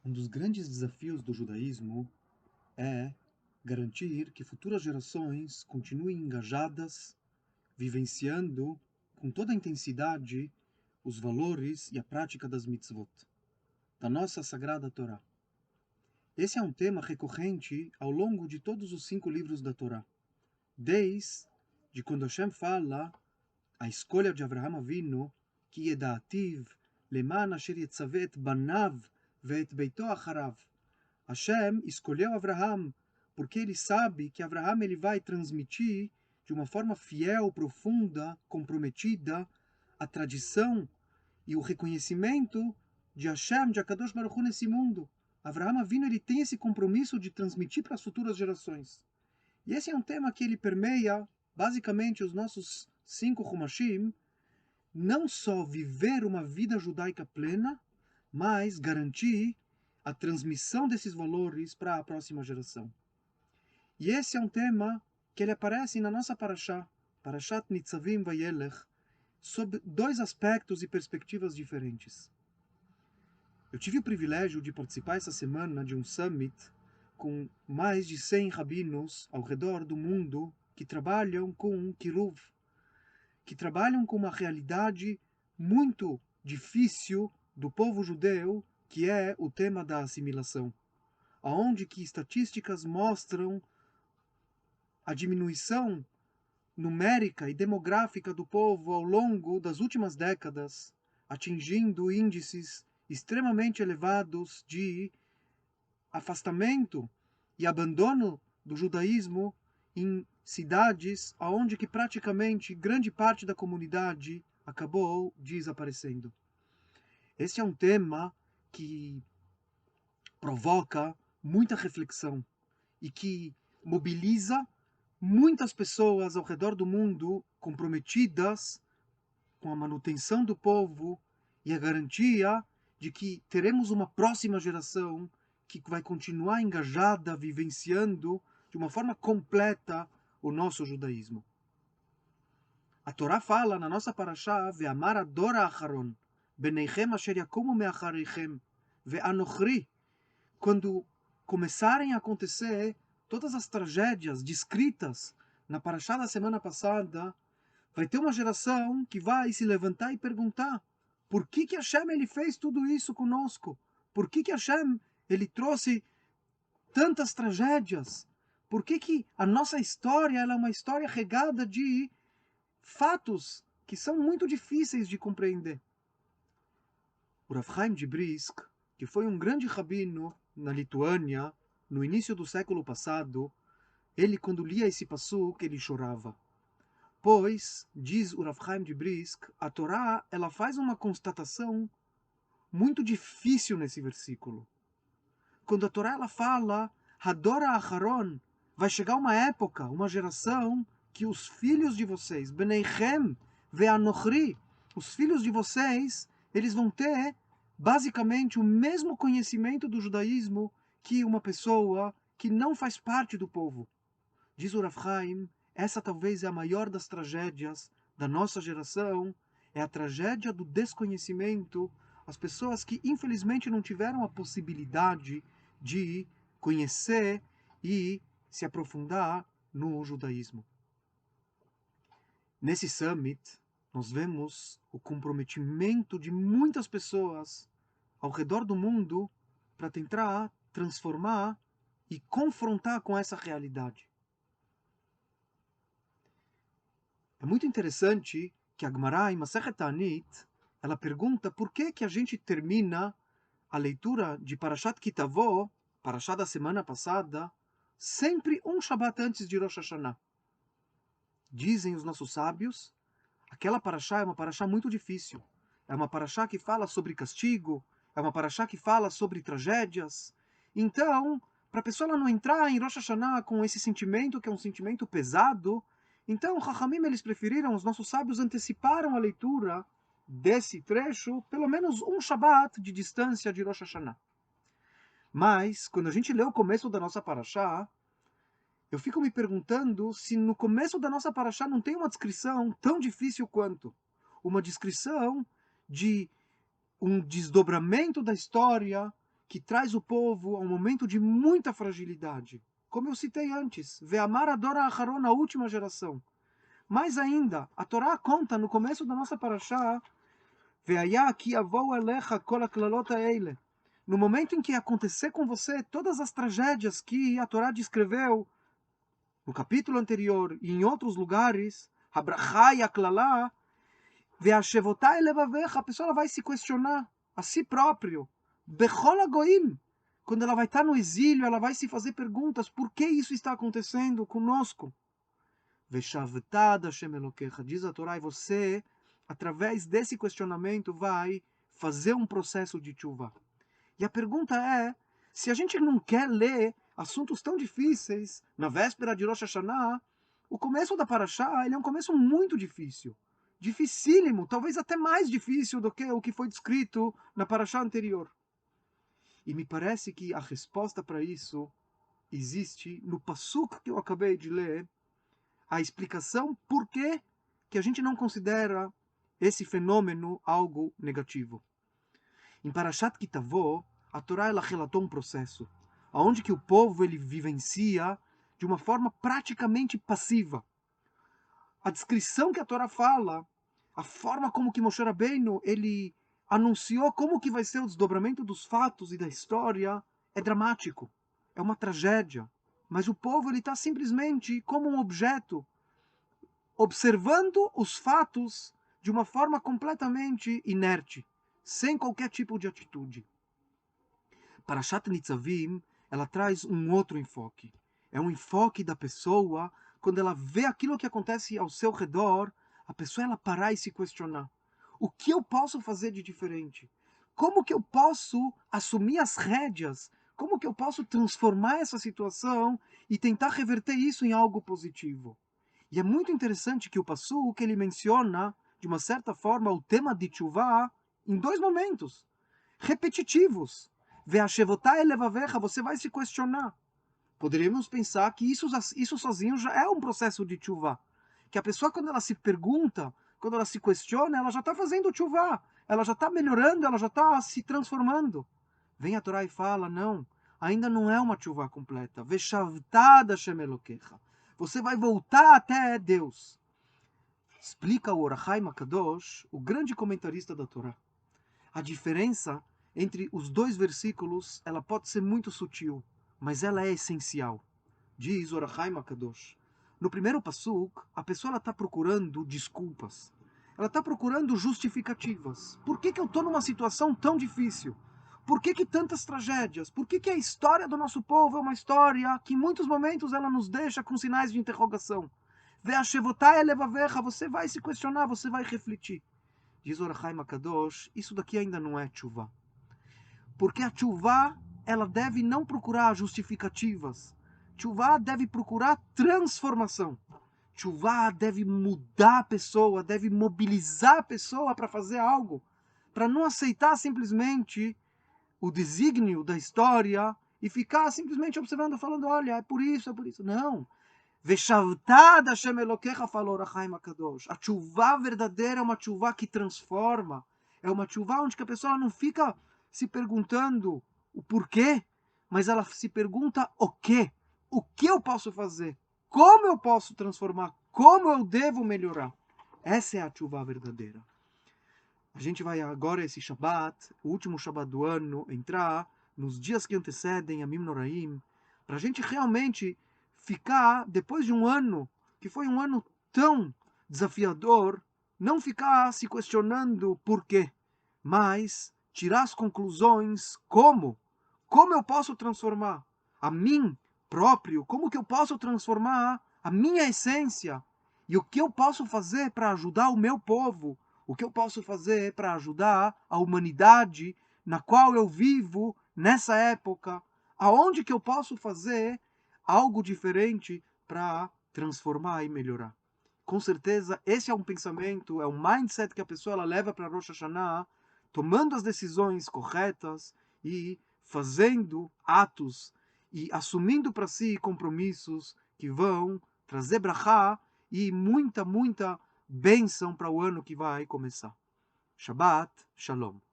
Um dos grandes desafios do judaísmo é garantir que futuras gerações continuem engajadas, vivenciando com toda a intensidade os valores e a prática das mitzvot, da nossa sagrada Torá. Esse é um tema recorrente ao longo de todos os 5 livros da Torá, desde quando Hashem fala a escolha de Avraham Avinu, que yeda'ativ leman asher yetzaveh et banav ve'et beito acharav. Hashem escolheu Avraham porque ele sabe que Avraham ele vai transmitir de uma forma fiel, profunda, comprometida a tradição e o reconhecimento de Hashem, de Akadosh Baruch Hu nesse mundo. Avraham Avinu ele tem esse compromisso de transmitir para as futuras gerações. E esse é um tema que ele permeia basicamente os nossos 5 Humashim, não só viver uma vida judaica plena, mas garantir a transmissão desses valores para a próxima geração. E esse é um tema que ele aparece na nossa Parashá, Parashat Nitzavim Vayelech, sob 2 aspectos e perspectivas diferentes. Eu tive o privilégio de participar essa semana de um summit com mais de 100 rabinos ao redor do mundo que trabalham com Kiruv, que trabalham com uma realidade muito difícil do povo judeu, que é o tema da assimilação, aonde que estatísticas mostram a diminuição numérica e demográfica do povo ao longo das últimas décadas, atingindo índices extremamente elevados de afastamento e abandono do judaísmo em cidades onde que praticamente grande parte da comunidade acabou desaparecendo. Esse é um tema que provoca muita reflexão e que mobiliza muitas pessoas ao redor do mundo comprometidas com a manutenção do povo e a garantia de que teremos uma próxima geração que vai continuar engajada, vivenciando de uma forma completa o nosso judaísmo. A Torá fala na nossa Parashá, Ve'amar ador ha'acharon, beneichem asher yakumu me'achareichem, ve'anochri, quando começarem a acontecer todas as tragédias descritas na Parashá da semana passada, vai ter uma geração que vai se levantar e perguntar: por que Hashem ele fez tudo isso conosco? Por que Hashem ele trouxe tantas tragédias? Por que a nossa história ela é uma história regada de fatos que são muito difíceis de compreender? O Rav Chaim de Brisk, que foi um grande rabino na Lituânia, no início do século passado, ele, quando lia esse passuk, ele chorava. Pois, diz o Rav Chaim de Brisk, a Torá ela faz uma constatação muito difícil nesse versículo. Quando a Torá ela fala, Hadora Acharon, vai chegar uma época, uma geração, que os filhos de vocês, Beneichem ve'anochri, os filhos de vocês, eles vão ter basicamente o mesmo conhecimento do judaísmo que uma pessoa que não faz parte do povo. Diz o Rav Chaim, essa talvez é a maior das tragédias da nossa geração, é a tragédia do desconhecimento, as pessoas que infelizmente não tiveram a possibilidade de conhecer e se aprofundar no judaísmo. Nesse summit, nós vemos o comprometimento de muitas pessoas ao redor do mundo para tentar transformar e confrontar com essa realidade. É muito interessante que a Gemara em Masechet Ta'anit, ela pergunta por que a gente termina a leitura de Parashat Kitavó, Parashat da semana passada, sempre um Shabat antes de Rosh Hashanah. Dizem os nossos sábios, aquela Parashá é uma Parashá muito difícil. É uma Parashá que fala sobre castigo, é uma Parashá que fala sobre tragédias. Então, para a pessoa ela não entrar em Rosh Hashanah com esse sentimento, que é um sentimento pesado, então, Chachamim, eles preferiram, os nossos sábios anteciparam a leitura desse trecho, pelo menos um Shabat de distância de Rosh Hashanah. Mas, quando a gente lê o começo da nossa Parashá, eu fico me perguntando se no começo da nossa Parashá não tem uma descrição tão difícil quanto. Uma descrição de um desdobramento da história que traz o povo a um momento de muita fragilidade. Como eu citei antes, Ve'amar Adora Acharon, na última geração. Mais ainda, a Torá conta no começo da nossa paraxá, Ve'aya ki avou elecha kol haklalot ha'ele. No momento em que acontecer com você todas as tragédias que a Torá descreveu no capítulo anterior e em outros lugares, Habrachá e Aklalá, Ve'ashevotá elevavecha, a pessoa vai se questionar a si próprio, Bechol hagoim, quando ela vai estar no exílio, ela vai se fazer perguntas, por que isso está acontecendo conosco? Ve'shavtad Hashem Elokecha, diz a Torá, e você, através desse questionamento, vai fazer um processo de tshuva. E a pergunta é, se a gente não quer ler assuntos tão difíceis na véspera de Rosh Hashanah, o começo da Parashá ele é um começo muito difícil. Dificílimo, talvez até mais difícil do que o que foi descrito na Parashá anterior. E me parece que a resposta para isso existe no passuk que eu acabei de ler, a explicação por que a gente não considera esse fenômeno algo negativo. Em Parashat Kitavó, a Torá ela relatou um processo, onde que o povo ele vivencia de uma forma praticamente passiva. A descrição que a Torá fala, a forma como que Moshe Rabbeinu ele anunciou como que vai ser o desdobramento dos fatos e da história, é dramático, é uma tragédia. Mas o povo ele está simplesmente como um objeto, observando os fatos de uma forma completamente inerte, sem qualquer tipo de atitude. Parashat Nitzavim, ela traz um outro enfoque. É um enfoque da pessoa, quando ela vê aquilo que acontece ao seu redor, a pessoa ela parar e se questionar. O que eu posso fazer de diferente? Como que eu posso assumir as rédeas? Como que eu posso transformar essa situação e tentar reverter isso em algo positivo? E é muito interessante que o Passuk ele menciona, de uma certa forma, o tema de Tchuvá em dois momentos repetitivos. Ve'ashevotá elevavecha, você vai se questionar. Poderíamos pensar que isso sozinho já é um processo de Tchuvá. Que a pessoa, quando ela se pergunta, quando ela se questiona, ela já está fazendo Tchuvá. Ela já está melhorando, ela já está se transformando. Vem a Torá e fala, não, ainda não é uma Tchuvá completa. Ve'shavtá Hashem Elokecha. Você vai voltar até Deus. Explica o Or HaChaim HaKadosh, o grande comentarista da Torá. A diferença entre os dois versículos, ela pode ser muito sutil, mas ela é essencial. Diz Or HaChaim HaKadosh. No primeiro passuk, a pessoa está procurando desculpas. Ela está procurando justificativas. Por que eu estou numa situação tão difícil? Por que tantas tragédias? Por que a história do nosso povo é uma história que em muitos momentos ela nos deixa com sinais de interrogação? Ve'ashevotá elevavecha, você vai se questionar, você vai refletir. Diz Or HaChaim HaKadosh, isso daqui ainda não é tchuvá. Porque a tchuvá, ela deve não procurar justificativas. Tchuvá deve procurar transformação. Tchuvá deve mudar a pessoa, deve mobilizar a pessoa para fazer algo. Para não aceitar simplesmente o desígnio da história e ficar simplesmente observando, falando, olha, é por isso, é por isso. Não. Veshavtad Hashem Elokecha, falou Or HaChaim HaKadosh. A tchuvá verdadeira é uma tchuvá que transforma. É uma tchuvá onde a pessoa não fica se perguntando o porquê, mas ela se pergunta o quê? O que eu posso fazer? Como eu posso transformar? Como eu devo melhorar? Essa é a tchuvá verdadeira. A gente vai agora, esse Shabbat, o último Shabbat do ano, entrar nos dias que antecedem a Yamim Noraim, para a gente realmente ficar, depois de um ano, que foi um ano tão desafiador, não ficar se questionando por quê, mas tirar as conclusões como eu posso transformar a mim próprio, como que eu posso transformar a minha essência e o que eu posso fazer para ajudar o meu povo, o que eu posso fazer para ajudar a humanidade na qual eu vivo nessa época, aonde que eu posso fazer algo diferente para transformar e melhorar. Com certeza, esse é um pensamento, é um mindset que a pessoa ela leva para Rosh Hashanah, tomando as decisões corretas e fazendo atos e assumindo para si compromissos que vão trazer brachá e muita bênção para o ano que vai começar. Shabbat Shalom.